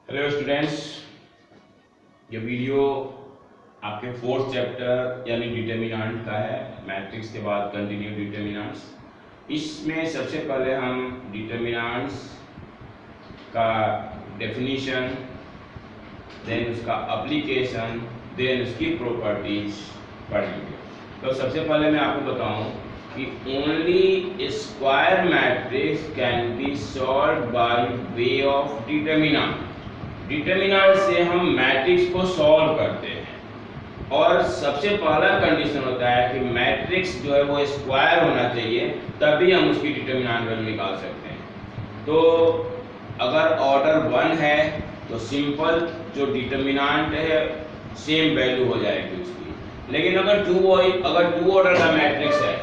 Hello students, ये video आपके fourth chapter यानी डिटर्मिनेंट का है। मैट्रिक्स के बाद कंटिन्यू डिटर्मिनेंट्स। इसमें सबसे पहले हम डिटर्मिनेंट्स का डेफिनेशन, देन उसका एप्लीकेशन, देन उसकी प्रॉपर्टीज पढ़ेंगे। तो सबसे पहले मैं आपको बताऊं कि only square matrix can be solve by way of determinant. Determinant से हम मैट्रिक्स को सॉल्व करते हैं और सबसे पहला कंडीशन होता है कि मैट्रिक्स जो है वो स्क्वायर होना चाहिए, तभी हम उसकी डिटर्मिनेंट वैल्यू निकाल सकते हैं। तो अगर ऑर्डर 1 है तो सिंपल जो डिटर्मिनेंट है सेम वैल्यू हो जाएगी उसकी। लेकिन अगर टू ऑर्डर का मैट्रिक्स है,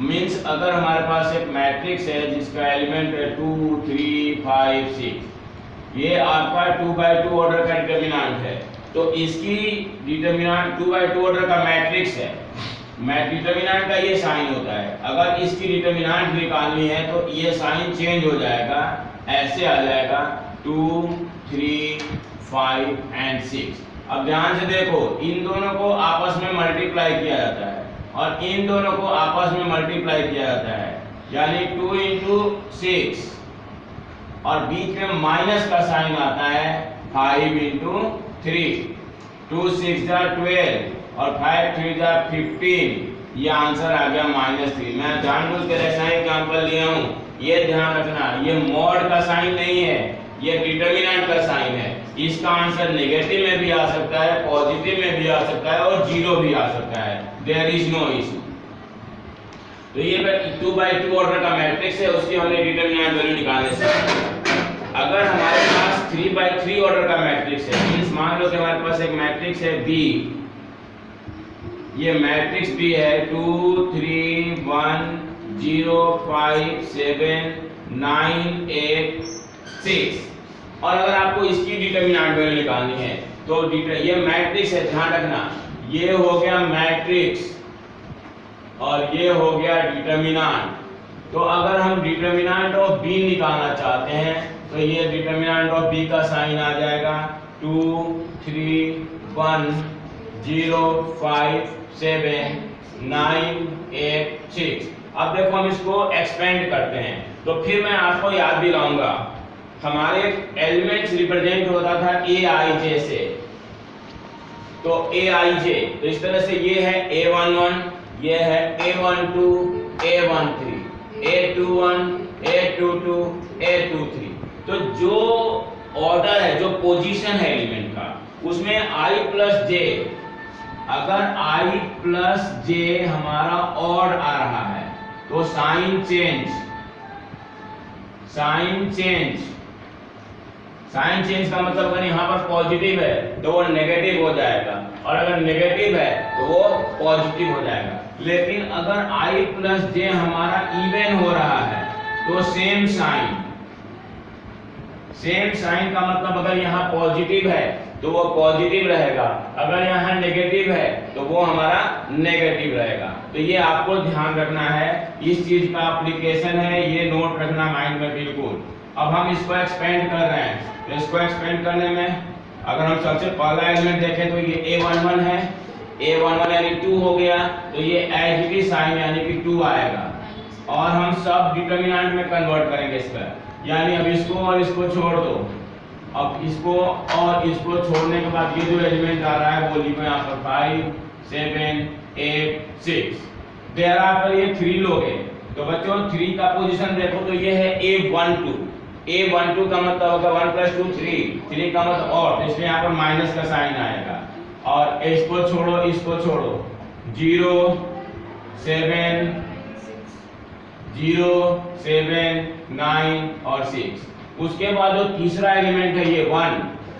मीन्स अगर हमारे पास एक मैट्रिक्स है जिसका एलिमेंट है 2, 3, 5, 6, ये आपका 2x2 ऑर्डर का डिटर्मिनेंट है, तो इसकी डिटर्मिनेंट 2x2 ऑर्डर का मैट्रिक्स है। डिटर्मिनेंट का ये साइन होता है। अगर इसकी डिटर्मिनेंट निकालनी है तो ये साइन चेंज हो जाएगा, ऐसे आ जाएगा 2, 3, 5 एंड 6। अब ध्यान से देखो, इन दोनों को आपस में मल्टीप्लाई किया जाता है और इन दोनों को आपस में मल्टीप्लाई किया जाता है, यानी 2 into 6 और बीच में माइनस का साइन आता है 5 into 3। 2 6 जा 12 और 5 3 जा 15। ये आंसर आ गया -3। मैं जानबूझकर ऐसा एग्जांपल लिया हूँ, ये ध्यान रखना, ये मॉड का साइन नहीं है, ये डिटर्मिनेंट का साइन है। इसका आंसर नेगेटिव में भी आ सकता है, पॉजिटिव में भी आ सकता है और जीरो भी आ सकता है। There is no issue. तो ये 2x2 ऑर्डर का मैट्रिक्स है, उसकी हमने डिटर्मिनेंट वैल्यू निकालने से। अगर हमारे पास 3x3 ऑर्डर का मैट्रिक्स है, मींस मान लो कि हमारे पास एक मैट्रिक्स है B, ये मैट्रिक्स B है 2 3 1 0 5 7 9 8 6, और अगर आपको इसकी डिटर्मिनेंट वैल्यू निकालनी है तो ये मैट्रिक्स है, ध्यान रखना, ये हो गया मैट्रिक्स और ये हो गया डिटर्मिनेंट। तो अगर हम डिटर्मिनेंट ऑफ B निकालना चाहते हैं तो ये डिटर्मिनेंट ऑफ B का साइन आ जाएगा 2 3 1 0 5 7 9 8 6। अब देखो हम इसको एक्सपेंड करते हैं, तो फिर मैं आपको याद दिलाऊंगा, हमारे एलिमेंट्स रिप्रेजेंट होता था Aij से, तो Aij, तो इस तरह से ये है A11, ये है A12, A13, A21, A22, A23। तो जो ऑर्डर है, जो पोजीशन है एलिमेंट का, उसमें I प्लस J, अगर I प्लस J हमारा ऑड आ रहा है तो साइन चेंज का मतलब अगर यहाँ पर पॉजिटिव है तो वो नेगेटिव हो जाएगा, और अगर नेगेटिव है तो वो पॉजिटिव हो जाएगा। लेकिन अगर I प्लस J हमारा इवन हो रहा है तो सेम साइन का मतलब अगर यहाँ पॉजिटिव है तो वो पॉजिटिव रहेगा, अगर यहाँ नेगेटिव है तो वो हमारा नेगेटिव रहेगा। तो ये आपको ध्यान रखना है, इस चीज का एप्लीकेशन है, ये नोट रखना माइंड में बिल्कुल। अब हम इसको एक्सपेंड कर रहे हैं, तो इसको एक्सपेंड करने में अगर हम सबसे पहला एलिमेंट देखें तो ये A11 है, A11 यानी 2 हो गया, तो ये एज इट इज साइन यानी कि 2 आएगा, और हम सब डिटर्मिनेंट में कन्वर्ट करेंगे इसका, यानी अब इसको और इसको छोड़ दो। अब इसको और इसको छोड़ने के बाद ये जो एलिमेंट आ रहा है वो लिखो यहाँ पर 5 7 8 6। देयर आफ्टर ये 3 लोगे, तो बच्चों 3 का पोजीशन देखो, तो ये है A12 का मतलब होगा 1 + 2 3 का मतलब और, इसलिए यहाँ पर माइनस का साइन आएगा, और इसको छोड़ो 0 7 9 और 6। उसके बाद जो तीसरा एलिमेंट है ये 1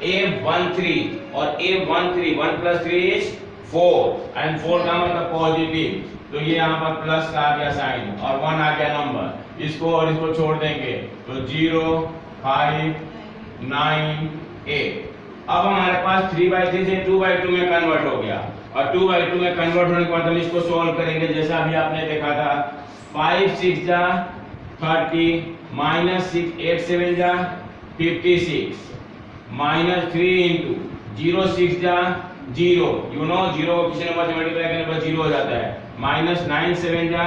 A13, और A13 1 + 3 is 4 एंड 4 का मतलब पॉजिटिव, तो ये यहाँ पर प्लस का आ गया साइन और 1 आ गया नंबर, इसको और इसको छोड़ देंगे तो 0 5 9 8। अब हमारे पास 3/3 से 2/2 में कन्वर्ट हो गया, और 2/2 में कन्वर्ट होने के बाद हम इसको सॉल्व करेंगे, जैसा अभी आपने देखा था। 5 6 जा 30 -6 8 7 जा 56, -3 इंटू 0 6 जा 0, यू नो 0 किसी नंबर से मल्टीप्लाई करने पर 0 हो जाता है, -9 7 जा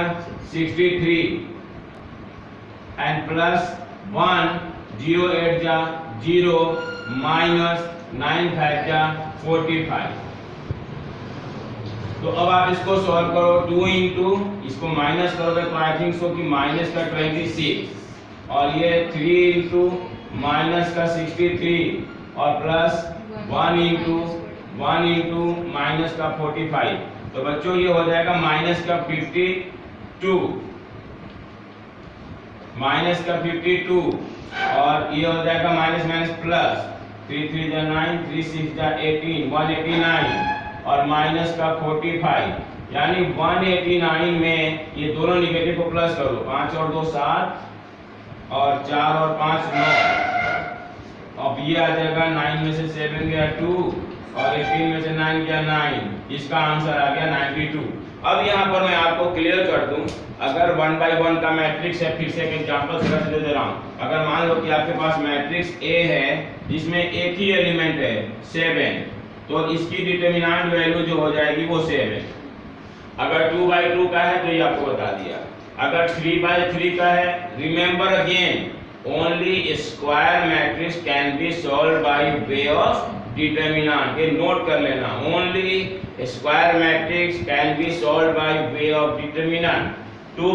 63 एंड प्लस 1 0 8 जा 0 -9 5 जा 45। तो अब आप इसको सॉल्व करो, 2 इंटू इसको माइनस करोगे तो आई थिंक सो कि माइनस का 26 और ये 3 इंटू माइनस का 63 और प्लस 1 इंटू माइनस का 45। तो बच्चों ये हो जाएगा माइनस का 52 और ये हो जाएगा माइनस माइनस प्लस 3 3 जा 9 3 6 जा 18 189 और माइनस का 45, यानी 189 में ये दोनों निगेटिव को प्लस करो, 5 और 2 7 और 4 और 5 9। अब ये आ जाएगा 9 में से 7 गया 2 और 18 में से 9 गया 9, इसका आंसर आ गया 92। अब यहाँ पर मैं आपको क्लियर कर दूं, अगर 1 by 1 का मैट्रिक्स है, फिर से एक एग्जांपल से दे रहा हूँ। अगर मान लो कि आपके पास मैट्रिक्स ए है जिसमें एक ही एलिमेंट है 7, तो इसकी डिटरमिनेंट वैल्यू जो हो जाएगी वो 7। अगर 2 by 2 का है तो ये आपको बता दिया। अगर 3 by 3 का है, remember again only square matrix can be solve by way of determinant, ये नोट कर लेना, only square matrix can be solve by way of determinant. 3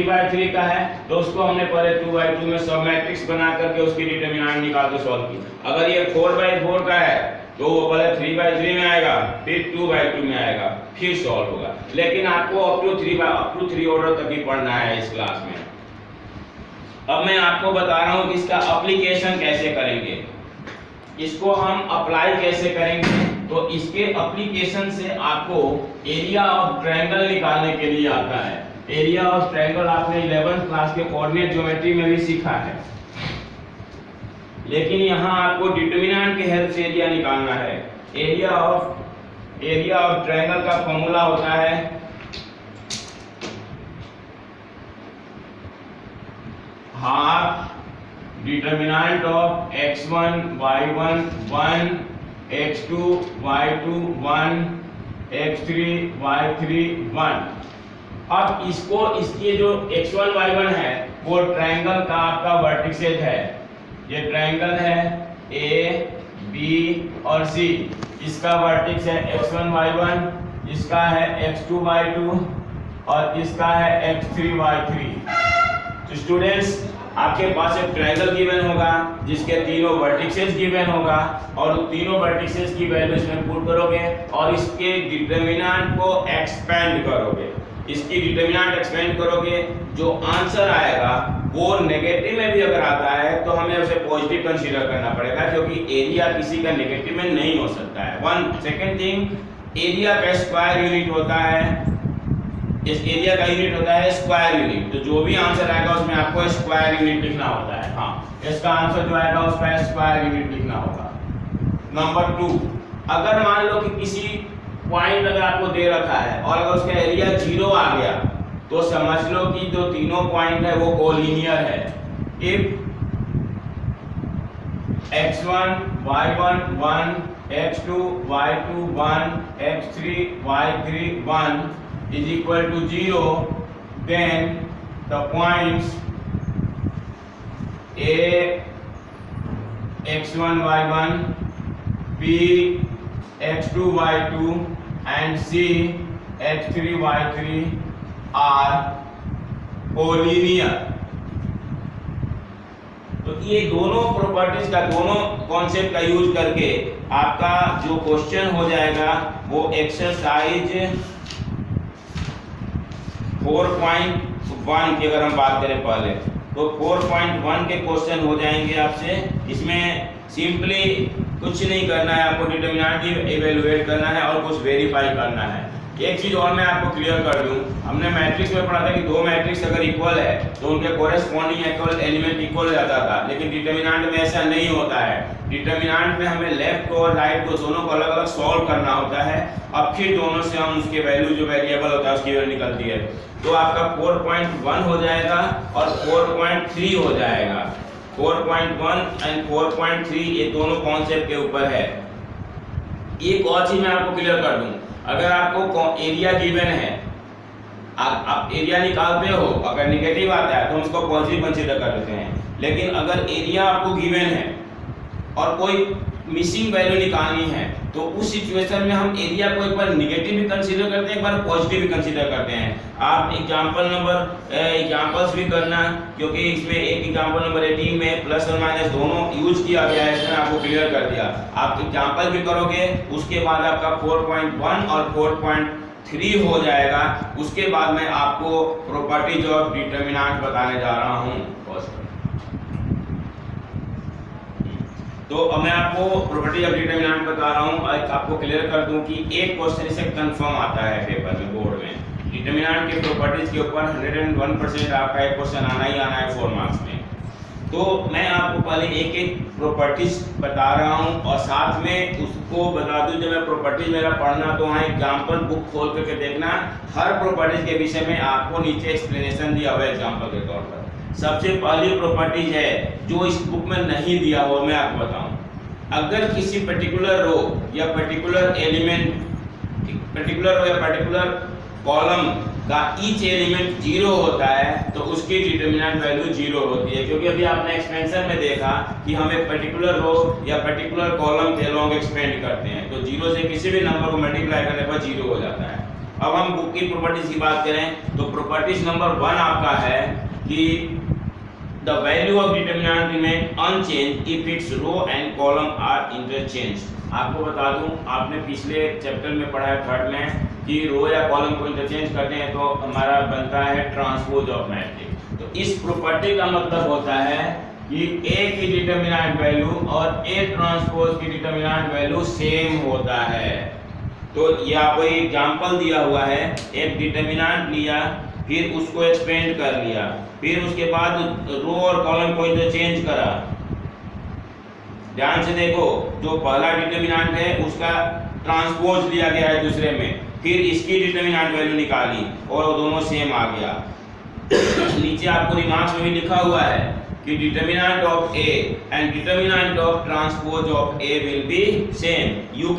by 3 का है तो उसको हमने पहले 2 by 2 में सब मैट्रिक्स बना करके उसकी डिटरमिनेंट निकाल के सॉल्व की। अगर ये 4 by 4 का है तो वो पहले 3 by 3 में आएगा, फिर 2 by 2 में आएगा, फिर सॉल्व होगा। लेकिन आपको अप टू 3 ऑर्डर तक ही पढ़ना है इस क्लास में। अब मैं आपको बता रहा हूँ कि इसका एप्लीकेशन कैसे करेंगे, इसको हम अप्लाई कैसे करेंगे। तो इसके एप्लीकेशन से आपको एरिया ऑफ ट्रायंगल निकालने के लिए आता है। एरिया ऑफ ट्रायंगल आपने 11th क्लास के कोऑर्डिनेट ज्योमेट्री में भी सीखा है, लेकिन यहाँ आपको डिटरमिनेंट के हेल्प से एरिया निकालना है। एरिया ऑफ ट्रायंगल का फॉर्मूला होता है half determinant of x1 y1 1 x2 y2 1 x3 y3 1। अब इसको इसके जो x1 y1 है वो ट्रायंगल का आपका वर्टिसेज है। ये ट्रायंगल है A, B और C, इसका वर्टेक्स है x1 y1, इसका है x2 y2 और इसका है x3 y3। तो स्टूडेंट्स आपके पास एक ट्रायंगल गिवन होगा जिसके तीनों वर्टिसेस गिवन होगा और तीनों वर्टिसेस की वैल्यू इसमें पुट करोगे और इसके डिटरमिनेंट को एक्सपेंड करोगे। इसकी डिटरमिनेंट एक्सपेंड करोगे, जो आंसर आएगा वो नेगेटिव में भी अगर आता है तो हमें उसे पॉजिटिव कंसीडर करना पड़ेगा, क्योंकि एरिया किसी का नेगेटिव में नहीं हो सकता है। सेकंड थिंग, एरिया का स्क्वायर यूनिट होता है, इस एरिया का यूनिट होता है स्क्वायर यूनिट। तो जो भी आंसर आएगा उसमें आपको स्क्वायर यूनिट लिखना होता है। हाँ, इसका आंसर जो आएगा उसका स्क्वायर यूनिट लिखना होगा। नंबर 2, अगर मान लो कि किसी पॉइंट अगर आपको दे रखा है और अगर उसका एरिया 0 आ गया तो समझ लो कि जो तीनों पॉइंट है वो कोलिनियर है। If x1 y1 1 x2 y2 1 x3 y3 1 is equal to 0, then the points A x1 y1, B x2 y2 and C x3 y3 are collinear। तो ये दोनों प्रॉपर्टीज का, दोनों कॉन्सेप्ट का यूज करके आपका जो क्वेश्चन हो जाएगा वो एक्सरसाइज 4.1 की अगर हम बात करें पहले तो 4.1 के क्वेश्चन हो जाएंगे आपसे। इसमें सिंपली कुछ नहीं करना है, आपको डिटरमिनेंट इवैल्यूएट करना है और कुछ वेरीफाई करना है। एक चीज और मैं आपको क्लियर कर दूं, हमने मैट्रिक्स में पढ़ा था कि दो मैट्रिक्स अगर इक्वल है तो उनके कोरेस्पॉन्डिंग इक्वल एलिमेंट इक्वल हो जाता था, लेकिन डिटरमिनेंट में ऐसा नहीं होता है। डिटरमिनेंट में हमें लेफ्ट और राइट को दोनों को अलग अलग सॉल्व करना होता है, अब फिर दोनों से हम उसके वैल्यू जो वेरिएबल होता है उसकी वैल्यू निकलती है। तो आपका 4.1 हो जाएगा और 4.3 हो जाएगा। 4.1 एंड 4.3 ये दोनों कॉन्सेप्ट के ऊपर है। एक और चीज मैं आपको क्लियर कर दूं, अगर आपको एरिया गिवन है, आप एरिया निकालते हो, अगर निगेटिव आता है तो हम उसको पॉजिटिव कंसीडर कर लेते हैं, लेकिन अगर एरिया आपको गिवन है और कोई मिसिंग वैल्यू निकालनी है तो उस सिचुएशन में हम एरिया को एक बार निगेटिव भी कंसीडर करते हैं, एक बार पॉजिटिव भी कंसीडर करते हैं। आप एग्जांपल्स भी करना, क्योंकि इसमें एक एग्जांपल नंबर 18 में प्लस और माइनस दोनों यूज किया गया है, इसमें आपको क्लियर कर दिया। आप एग्जांपल भी करोगे, उसके बाद आपका 4.1 और 4.3 हो जाएगा। उसके बाद मैं आपको प्रॉपर्टीज ऑफ डिटरमिनेंट बताने जा रहा हूँ। तो अब मैं आपको प्रॉपर्टी ऑफ डिटरमिनेंट बता रहा हूँ। आपको क्लियर कर दूं कि एक क्वेश्चन इसे कंफर्म आता है पेपर में, बोर्ड में, डिटरमिनेंट के प्रॉपर्टीज के ऊपर 101% आपका एक क्वेश्चन आना ही आना है 4 मार्क्स में। तो मैं आपको पहले एक एक प्रॉपर्टीज बता रहा हूँ और साथ में उसको बता दूं, जब मैं प्रॉपर्टीज मेरा पढ़ना तो वहाँ एग्जाम्पल बुक खोल करके देखना, हर प्रॉपर्टीज के विषय में आपको नीचे एक्सप्लेनेशन दिया हुआ है एग्जाम्पल के तौर पर। सबसे पहली प्रॉपर्टीज है जो इस बुक में नहीं दिया हुआ, मैं आपको बताऊं। अगर किसी पर्टिकुलर रो या पर्टिकुलर एलिमेंट, पर्टिकुलर रो या पर्टिकुलर कॉलम का ईच एलिमेंट 0 होता है तो उसकी डिटरमिनेंट वैल्यू 0 होती है, क्योंकि अभी आपने एक्सपेंशन में देखा कि हम एक पर्टिकुलर रो या पर्टिकुलर कॉलम के लॉन्ग एक्सपेंड करते हैं, तो 0 से किसी भी नंबर को मल्टीप्लाई करने पर 0 हो जाता है। अब हम बुक की प्रॉपर्टीज की बात करें तो प्रॉपर्टीज नंबर 1 आपका है कि the value of determinant remain unchanged if its row and column are interchanged। आपको बता दूं, आपने पिछले चैप्टर में पढ़ा है 3rd में कि रो या कॉलम को इंटरचेंज करते हैं तो हमारा बनता है ट्रांसपोज ऑफ मैट्रिक्स। तो इस प्रॉपर्टी का मतलब होता है कि A की डिटरमिनेंट वैल्यू और A ट्रांसपोज की डिटरमिनेंट वैल्यू सेम होता है। तो ये आपको एग्जांपल दिया हुआ है, एक डिटरमिनेंट लिया, फिर उसको एक्सपेंड कर लिया, फिर उसके बाद रो और कॉलम को इंटरचेंज करा। ध्यान से देखो, जो पहला डिटरमिनेंट है उसका ट्रांसपोज लिया गया है दूसरे में, फिर इसकी डिटरमिनेंट वैल्यू निकाली और वो दोनों सेम आ गया। नीचे आपको रिमार्क्स में भी लिखा हुआ है कि determinant of A and determinant of transpose of A will be same. You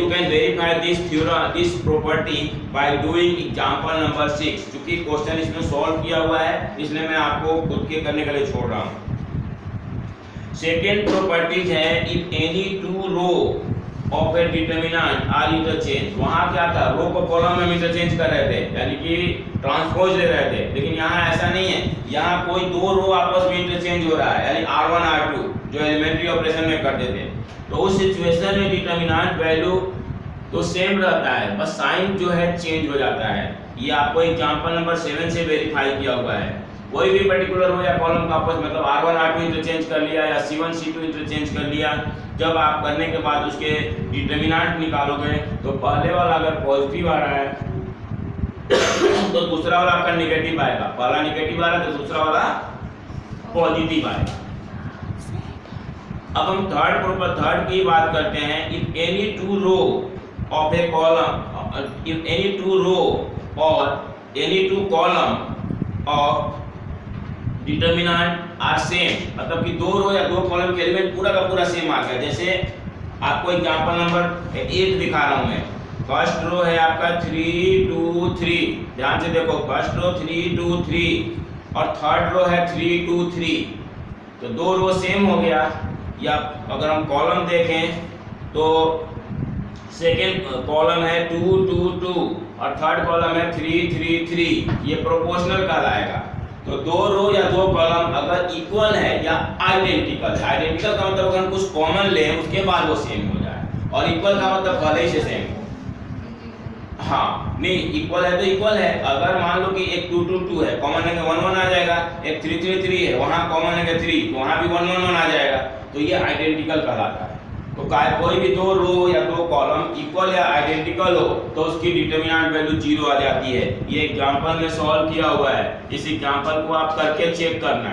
can verify this theorem, this property by doing example number 6। चूंकि क्वेश्चन इसमें सॉल्व किया हुआ है इसलिए मैं आपको खुद के करने के लिए छोड़ रहा हूँ। सेकेंड प्रॉपर्टीज है if any two row of a determinant are interchange। वहाँ क्या था, रो को कॉलम में इंटरचेंज कर रहे थे, यानी कि ट्रांसपोज ले रहे थे, लेकिन यहाँ ऐसा नहीं है। यहाँ कोई दो रो आपस में इंटरचेंज हो रहा है, यानी R1 R2 जो एलिमेंट्री ऑपरेशन में करते थे। तो उस सिचुएशन में डिटरमिनेंट वैल्यू तो सेम रहता है, बस साइन जो है चेंज हो जाता है। ये आपको एग्जांपल नंबर 7 से वेरीफाई किया हुआ है। कोई भी पर्टिकुलर रो या कॉलम का आपस मतलब R1 R2 इंटरचेंज कर लिया या C1 C2 इंटरचेंज कर लिया, जब आप करने के बाद उसके डिटरमिनेंट निकालोगे तो पहले वाला अगर पॉजिटिव आ रहा है तो दूसरा वाला आपका नेगेटिव आएगा, पहला नेगेटिव आ रहा है तो दूसरा वाला पॉजिटिव आएगा। अब हम थर्ड की बात करते हैं। If any two row of a column, if any two row और any two column of determinant are same, मतलब कि दो रो या दो कॉलम के एलिमेंट पूरा का पूरा सेम आ गया। जैसे आपको एग्जांपल नंबर 8 दिखा रहा हूं मैं। फर्स्ट रो है आपका 3 2 3, ध्यान से देखो, फर्स्ट रो 3 2 3 और थर्ड रो है 3 2 3, तो दो रो सेम हो गया। या अगर हम कॉलम देखें तो सेकेंड कॉलम है 2 2 2 और थर्ड कॉलम है 3 3 3, ये प्रोपोर्शनल कहलाएगा। तो दो रो या दो कॉलम अगर इक्वल है या आइडेंटिकल है, आइडेंटिकल का मतलब अगर कुछ कॉमन ले उसके बाद वो सेम हो जाए, और इक्वल का मतलब पहले ही से सेम हो। हाँ नहीं, इक्वल है तो इक्वल है। अगर मान लो कि एक 2 2 2 है, कॉमन है 1 1 आ जाएगा, एक 3 3 3 है, वहाँ कॉमन है 3, तो वहाँ भी 1 1 1 आ जाएगा, तो ये आइडेंटिकल कहलाता है। तो कोई भी दो रो या दो कॉलम इक्वल या आइडेंटिकल हो तो उसकी डिटरमिनेंट वैल्यू 0 आ जाती है। ये एग्जांपल में सॉल्व किया हुआ है, इस एग्जांपल को आप करके चेक करना।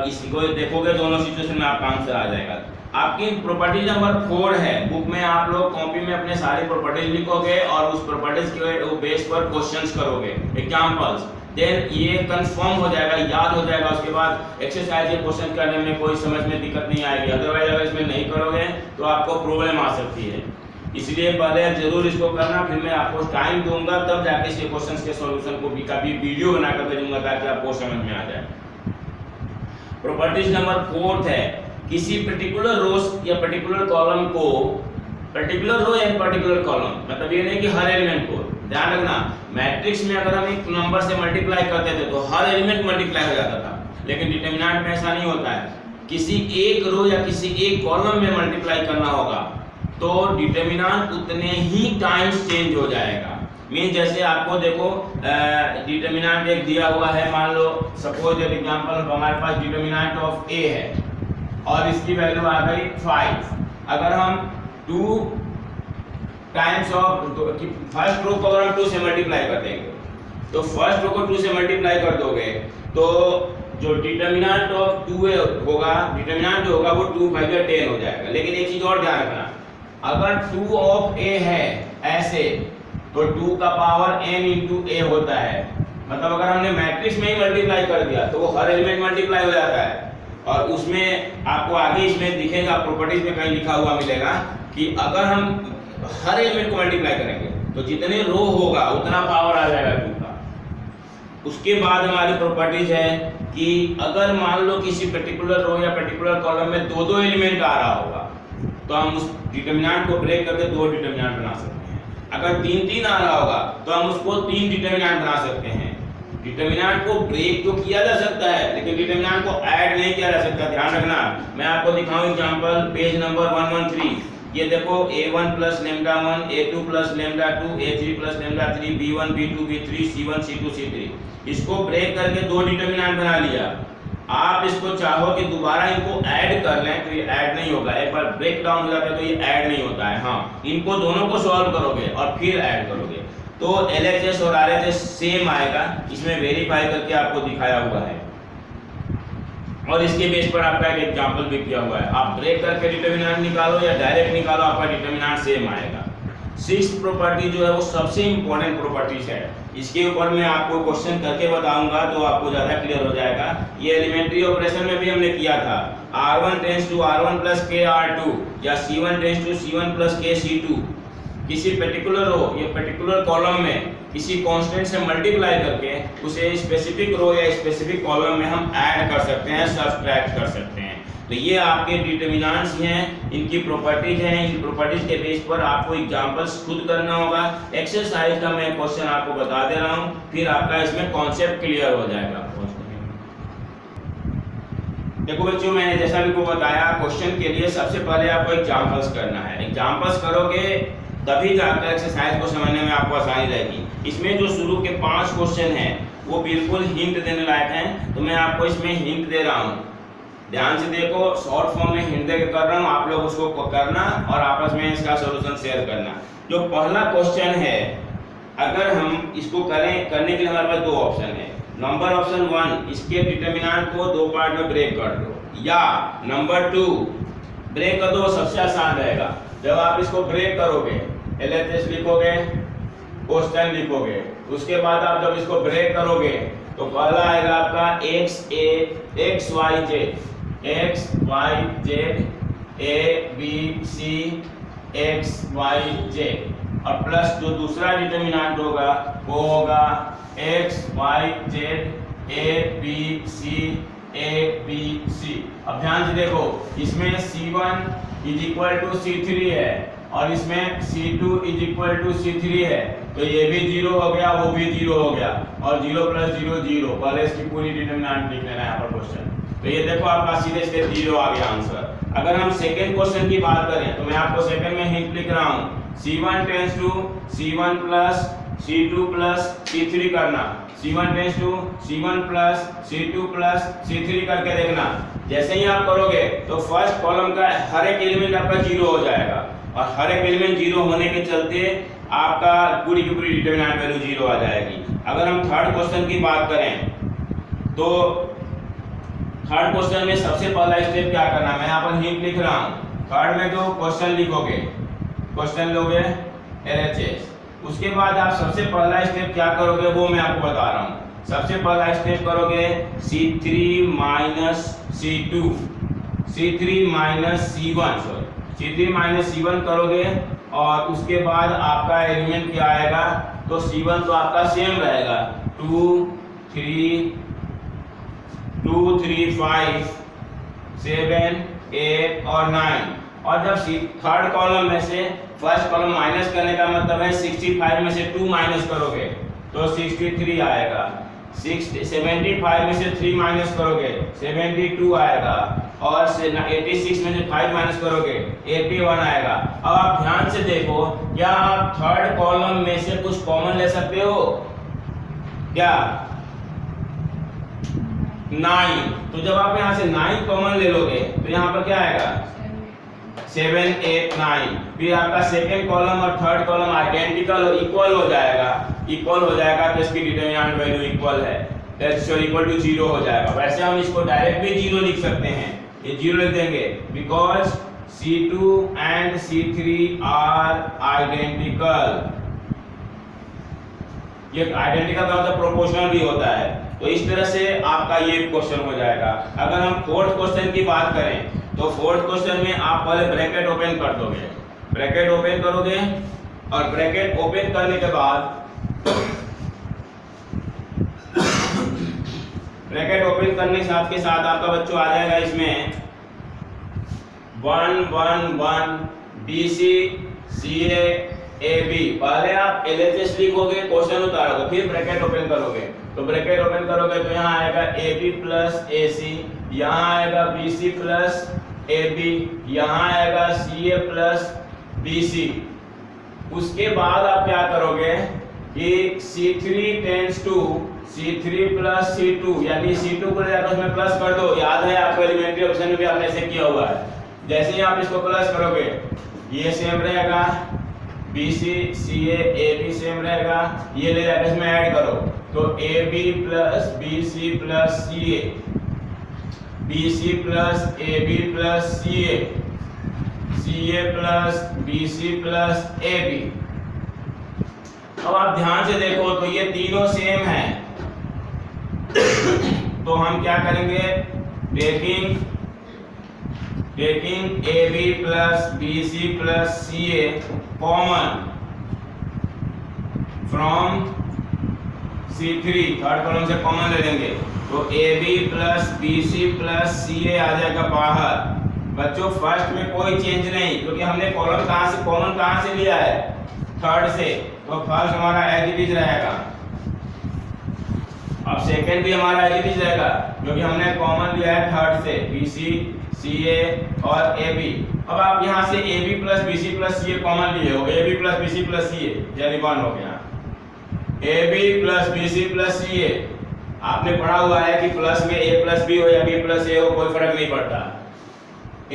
इसको देखोगे दोनों सिचुएशन में आपका आंसर आ जाएगा। आपकी प्रॉपर्टी नंबर 4 है, बुक में आप लोग कॉपी में अपने सारी प्रॉपर्टीज लिखोगे और उस प्रॉपर्टीज के बेस पर क्वेश्चंस करोगे, एग्जांपल्स। देन ये कंफर्म हो जाएगा, याद हो जाएगा। उसके बाद एक्सरसाइज या क्वेश्चन करने में कोई समझ में दिक्कत नहीं आएगी। अदरवाइज अगर इसमें नहीं करोगे तो आपको प्रॉब्लम आ सकती है। इसलिए पहले जरूर इसको करना, फिर मैं आपको टाइम दूंगा तब जाके इसके क्वेश्चंस के सॉल्यूशन को भी कभी वीडियो बनाकर भेजूंगा ताकि आपको समझ में आ जाए। प्रॉपर्टीज नंबर 4 है, किसी पर्टिकुलर रोज या पर्टिकुलर कॉलम को, पर्टिकुलर रो या पर्टिकुलर कॉलम मतलब ये नहीं कि हर एलिमेंट को, ध्यान रखना मैट्रिक्स में अगर हम एक नंबर से मल्टीप्लाई करते थे तो हर एलिमेंट मल्टीप्लाई हो जाता था, लेकिन डिटरमिनेंट में ऐसा नहीं होता है। किसी एक रो या किसी एक कॉलम में मल्टीप्लाई करना होगा तो डिटरमिनेंट उतने ही टाइम्स चेंज हो जाएगा। मीन जैसे आपको देखो डिटरमिनेंट एक दिया हुआ है, मान लो सपोज एक एग्जांपल हमारे पास डिटरमिनेंट ऑफ a है और इसकी वैल्यू आ गई 5। अगर हम 2 टाइम्स ऑफ फर्स्ट रो को अगर हम 2 से मल्टीप्लाई कर देंगे तो फर्स्ट रो को 2 से मल्टीप्लाई कर दोगे तो जो डिटरमिनेंट ऑफ 2 होगा, डिटरमिनेंट जो होगा वो 2/10 हो जाएगा। लेकिन एक चीज और ध्यान रखना, अगर 2 ऑफ a है ऐसे तो 2 का पावर n इंटू a होता है। मतलब अगर हमने मैट्रिक्स में ही मल्टीप्लाई कर दिया तो वो हर एलिमेंट मल्टीप्लाई हो जाता है। और उसमें आपको आगे इसमें दिखेगा, प्रॉपर्टीज में कहीं लिखा हुआ मिलेगा कि अगर हम हर एलिमेंट को मल्टीप्लाई करेंगे तो जितने रो होगा उतना पावर आ जाएगा 2 का। उसके बाद हमारी प्रॉपर्टीज है कि अगर मान लो किसी पर्टिकुलर रो या पर्टिकुलर कॉलम में 2 एलिमेंट आ रहा होगा तो हम उस डिटरमिनेंट को ब्रेक करके 2 डिटरमिनेंट बना सकते हैं। अगर 3 आ रहा होगा तो हम उसको 3 डिटरमिनेंट बना सकते हैं। डिटरमिनेंट को ब्रेक तो किया जा सकता है लेकिन डिटरमिनेंट को ऐड नहीं किया जा सकता, ध्यान रखना। मैं आपको दिखाऊं एग्जांपल, पेज नंबर 113। ये देखो a1 + λ1, a2 + λ2, a3 + λ3, b1 b2 b3, c1 c2 c3। इसको ब्रेक करके 2 डिटरमिनेंट बना लिया। आप इसको चाहो कि दोबारा इनको ऐड कर लें तो ये ऐड नहीं होगा। एक बार ब्रेक डाउन हो जाता है तो ये ऐड नहीं होता है। हाँ, इनको दोनों को सॉल्व करोगे और फिर ऐड करोगे तो LHS और RHS सेम आएगा। इसमें वेरीफाई करके आपको दिखाया हुआ है और इसके बेस पर आपका एक एग्जांपल भी किया हुआ है। आप ब्रेक करके डिटरमिनेंट निकालो या डायरेक्ट निकालो, आपका डिटरमिनेंट सेम आएगा। 6th प्रॉपर्टी जो है वो सबसे इंपॉर्टेंट प्रॉपर्टीज है। इसके ऊपर मैं आपको क्वेश्चन करके बताऊंगा तो आपको ज्यादा क्लियर हो जाएगा। ये एलिमेंट्री ऑपरेशन में भी हमने किया था। R1 tends to R1 + K R2 या C1 tends to C1 + K C2। किसी पर्टिकुलर रो या पर्टिकुलर कॉलम में किसी कांस्टेंट से मल्टीप्लाई करके उसे स्पेसिफिक रो या स्पेसिफिक कॉलम में हम ऐड कर सकते हैं, सब्ट्रैक्ट कर सकते हैं। तो ये आपके डिटरमिनेंट्स हैं, इनकी प्रॉपर्टीज हैं। इन प्रॉपर्टीज के बेस पर आपको एग्जांपल्स खुद करना होगा। एक्सरसाइज का मैं क्वेश्चन आपको बता दे रहा हूं, फिर आपका इसमें कॉन्सेप्ट क्लियर हो जाएगा। देखो बच्चों, मैंने जैसा भी को बताया, क्वेश्चन के लिए सबसे पहले आपको एग्जांपल्स करना है। एग्जांपल्स करोगे तभी जाकर एक्सरसाइज को समझने में आपको आसानी रहेगी। इसमें जो शुरू के 5 क्वेश्चन हैं वो बिल्कुल हिंट देने लायक हैं, तो मैं आपको इसमें हिंट दे रहा हूं। ध्यान से देखो, शॉर्ट फॉर्म में हिंट देकर कर रहा हूं, आप लोग उसको करना और आपस में इसका सॉल्यूशन शेयर करना। जो पहला क्वेश्चन है, अगर हम इसको करने के लिए हमारे पास 2 ऑप्शन है। नंबर ऑप्शन 1, इसके डिटरमिनेंट को 2 पार्ट में ब्रेक कर दो, या नंबर 2 ब्रेक कर दो, सबसे आसान रहेगा। जब आप इसको ब्रेक करोगे, LHS लिखोगे, क्वेश्चन लिखोगे, उसके बाद आप जब इसको ब्रेक करोगे तो पहला आएगा आपका x y z a b c x y z और प्लस जो दूसरा डिटरमिनेंट होगा वो होगा x y z a b c। अब ध्यान से देखो, इसमें C1 = C3 है और इसमें C2 = C3 है, तो ये भी 0 हो गया, वो भी 0 हो गया और 0 + 0 0। पहले इसकी पूरी डिटरमिनेंट लिख लेना है यहाँ पर क्वेश्चन। तो ये देखो आपका सीधे 0 आ गया आंसर। अगर हम सेकंड क्वेश्चन की बात करें तो मैं आपको सेकंड में हिंट लिख रहा हूँ। C1 tends to C1 + C2 + C3 करना, C1 tends to C1 + C2 + C3 करके देखना। जैसे ही आप करोगे तो फर्स्ट कॉलम का हर एक एलिमेंट आपका 0 हो जाएगा और हर एक एलिमेंट 0 होने के चलते आपका पूरी की पूरी डिटरमिनेंट वैल्यू 0 आ जाएगी। अगर हम थर्ड क्वेश्चन की बात करें तो थर्ड क्वेश्चन में सबसे पहला स्टेप क्या करना है, मैं यहाँ पर हिंट लिख रहा हूँ। थर्ड में जो क्वेश्चन लिखोगे, क्वेश्चन लोगे LHS, उसके बाद आप सबसे पहला स्टेप क्या करोगे वो मैं आपको बता रहा हूँ। सबसे पहला स्टेप करोगे C3 minus C2, C3 minus C1, C3 minus C1 करोगे और उसके बाद आपका एलिमेंट क्या आएगा, तो C1 तो आपका सेम रहेगा 2 3 5 7 8 और 9, और जब थर्ड कॉलम में से फर्स्ट कॉलम माइनस करने का मतलब है 65 में से 2 माइनस करोगे तो 63 आएगा, 75 में से 3 माइनस करोगे 72 आएगा, और 86 में से 5 माइनस करोगे 81 आएगा। अब आप ध्यान से देखो, क्या आप थर्ड कॉलम में से कुछ कॉमन ले सकते हो क्या? 9, तो जब आप यहाँ से 9 कॉमन ले लोगे तो यहाँ पर क्या आएगा 7 8 9, फिर आपका सेकेंड कॉलम और थर्ड कॉलम आइडेंटिकल और इक्वल हो जाएगा, तो इसकी डिटरमिनेंट वैल्यू इक्वल है, इक्वल टू 0 हो जाएगा। वैसे हम इसको डायरेक्ट भी 0 लिख सकते हैं, ये 0 लिख देंगे because C2 and C3 are identical. ये आइडेंटिकल का मतलब प्रोपोर्शनल भी होता है, तो इस तरह से आपका ये क्वेश्चन हो जाएगा। अगर हम फोर्थ क्वेश्चन की बात करें तो फोर्थ क्वेश्चन में आप पहले ब्रैकेट ओपन कर दोगे, ब्रैकेट ओपन करोगे और ब्रैकेट ओपन करने के बाद ब्रैकेट ओपन करने के साथ आपका बच्चों आ जाएगा इसमें 1 1 1 BC CA AB। पहले आप LHS लिखोगे, क्वेश्चन उतारोगे, फिर ब्रैकेट ओपन करोगे, तो ब्रैकेट ओपन करोगे तो यहाँ आएगा AB प्लस AC, यहाँ आएगा BC प्लस AB, यहाँ आएगा CA प्लस BC। उसके बाद आप क्या करोगे कि C3 tense to C3 plus C2, यानी C2 को लेकर उसमें प्लस कर दो। याद है आपको एलिमेंट्री ऑप्शन में भी आपने ऐसे किया हुआ है। जैसे ही आप इसको प्लस करोगे ये सेम रहेगा, BC CA AB सेम रहेगा, ये ले जाकर इसमें ऐड करो तो AB plus BC plus CA, BC plus AB plus CA, CA plus BC plus AB। अब आप ध्यान से देखो तो ये तीनों सेम हैं, तो हम क्या करेंगे, taking AB plus BC plus CA common from C3, third column से कॉमन ले लेंगे तो AB plus BC plus CA आ जाएगा बाहर। बच्चों फर्स्ट में कोई चेंज नहीं, क्योंकि हमने कॉलम कॉमन कहाँ से लिया है, थर्ड से, तो फर्स्ट हमारा एज इट इज रहेगा। अब सेकंड भी हमारा एज इट इज रहेगा, क्योंकि हमने कॉमन लिया है थर्ड से, BC CA और AB। अब आप यहाँ से AB plus BC plus CA common लिए हो, AB plus BC plus CA यानी 1 हो गया, AB plus BC plus CA। आपने पढ़ा हुआ है कि प्लस में A प्लस B हो या B प्लस A हो, कोई फर्क नहीं पड़ता।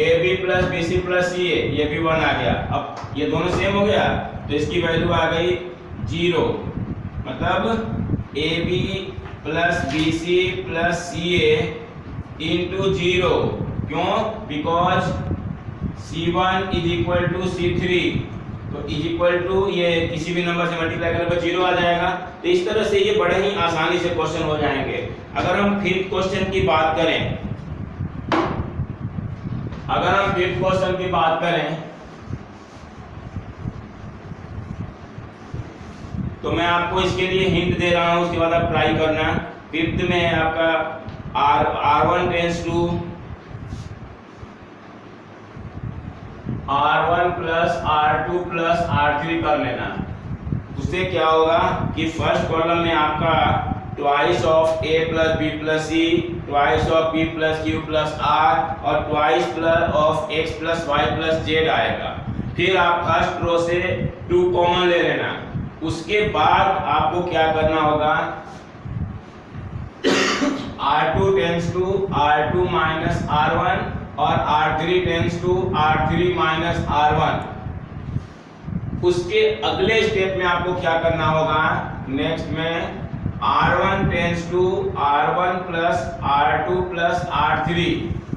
AB plus BC plus CA, ये भी 1 आ गया। अब ये दोनों सेम हो गया तो इसकी वैल्यू आ गई 0, मतलब AB plus BC plus CA into 0। क्यों? Because C1 is equal to C3, तो इज इक्वल टू ये किसी भी नंबर से मल्टीप्लाई करने पर 0 आ जाएगा। तो इस तरह से ये बड़े ही आसानी से क्वेश्चन हो जाएंगे। अगर हम फिफ्थ क्वेश्चन की बात करें, तो मैं आपको इसके लिए हिंट दे रहा हूं, उसके बाद आप ट्राई करना। फिफ्थ में आपका R1 tense to R1 plus R2 plus R3 कर लेना। उससे क्या होगा कि फर्स्ट कॉलम में आपका twice of A plus B plus C, twice of P plus Q plus R और twice plus of X plus Y plus Z आएगा। फिर आप फर्स्ट रो से 2 कॉमन ले लेना। उसके बाद आपको क्या करना होगा, R2 tense to R2 minus R1 और R3 tense to R3 minus R1। उसके अगले स्टेप में आपको क्या करना होगा, नेक्स्ट में R1 tense to R1 plus R2 plus R3,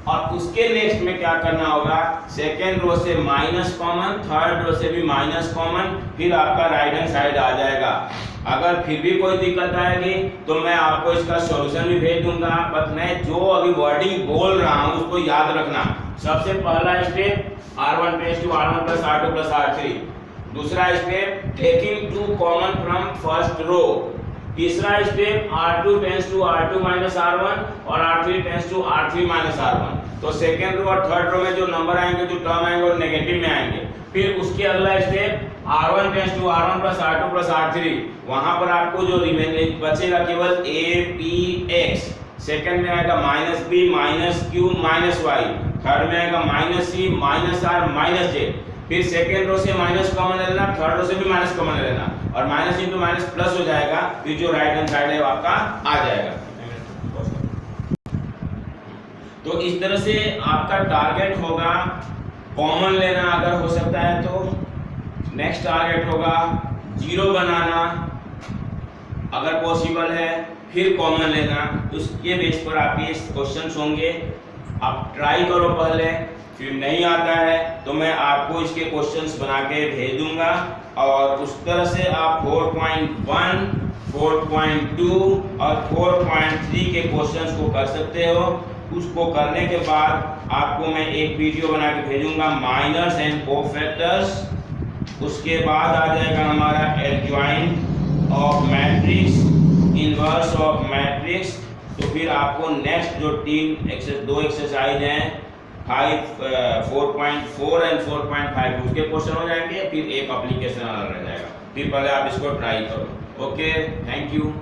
और उसके नेक्स्ट में क्या करना होगा, सेकेंड रो से माइनस कॉमन, थर्ड रो से भी माइनस कॉमन, फिर आपका राइट हैंड साइड आ जाएगा। अगर फिर भी कोई दिक्कत आएगी तो मैं आपको इसका सॉल्यूशन भी भेज दूंगा, बट मैं जो अभी वर्डिंग बोल रहा हूँ उसको याद रखना। सबसे पहला step R1 tends to R1 plus R2 plus R3। दूसरा step taking 2 common from first row. तीसरा step R2 tends to R2 minus R1 और R3 tends to R3 minus R1। तो सेकेंड रो और थर्ड रो में जो number आएंगे, जो term आएंगे वो नेगेटिव में आएंगे। फिर उसके अगला step R1 tends to R1 plus R2 plus R3। वहां पर आपको जो रिमेनिंग बचेगा केवल A P X। सेकंड में आएगा minus B minus Q minus Y. Third में आएगा minus C minus R minus J. फिर सेकंड रो से माइनस कॉमन ले लेना, थर्ड रो से भी माइनस कॉमन ले लेना और माइनस इंटू माइनस प्लस हो जाएगा। फिर जो राइट हैंड साइड है वो आपका आ जाएगा। तो इस तरह से आपका टारगेट होगा कॉमन लेना, अगर हो सकता है तो। नेक्स्ट टारगेट होगा जीरो बनाना अगर पॉसिबल है, फिर कॉमन लेना। उसके बेस पर आपके क्वेश्चंस होंगे। आप ट्राई करो पहले, फिर नहीं आता है तो मैं आपको इसके क्वेश्चंस बना के भेज दूंगा और उस तरह से आप 4.1, 4.2 और 4.3 के क्वेश्चंस को कर सकते हो। उसको करने के बाद आपको मैं एक वीडियो बना के भेजूंगा माइनर्स एंड कोफैक्टर्स। उसके बाद आ जाएगा हमारा adjoint of matrix, inverse of matrix. तो फिर आपको नेक्स्ट जो दो एक्सरसाइज हैं 4.4 एंड 4.5 उसके क्वेश्चन हो जाएंगे। फिर एक एप्लीकेशन अलग रह जाएगा। फिर पहले आप इसको ट्राई करो। Okay, thank you.